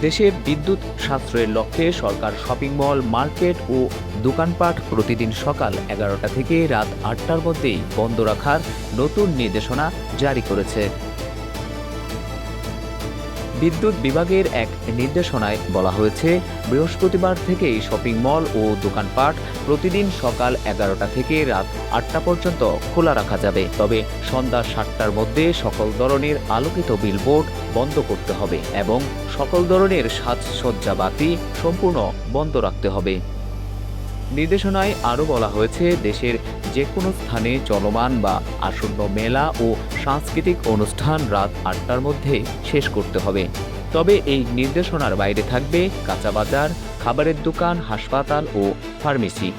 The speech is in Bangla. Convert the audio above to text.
দেশে বিদ্যুৎ সাশ্রয়ের লক্ষ্যে সরকার শপিং মল, মার্কেট ও দোকানপাট প্রতিদিন সকাল 11টা থেকে রাত 8টার মধ্যেই বন্ধ রাখার নতুন নির্দেশনা জারি করেছে। বিদ্যুৎ বিভাগের এক নির্দেশনায় বলা হয়েছে, বৃহস্পতিবার থেকেই শপিং মল ও দোকানপাট প্রতিদিন সকাল 11টা থেকে রাত 8টা পর্যন্ত খোলা রাখা যাবে। তবে সন্ধ্যা 7টার মধ্যে সকল ধরনের আলোকিত বিলবোর্ড বন্ধ করতে হবে এবং সকল ধরনের সাজসজ্জা বাতি সম্পূর্ণ বন্ধ রাখতে হবে। নির্দেশনায় আরও বলা হয়েছে, দেশের যে কোনো স্থানে চলমান বা আসন্ন মেলা ও সাংস্কৃতিক অনুষ্ঠান রাত 8টার মধ্যে শেষ করতে হবে। তবে এই নির্দেশনার বাইরে থাকবে কাঁচা বাজার, খাবারের দোকান, হাসপাতাল ও ফার্মেসি।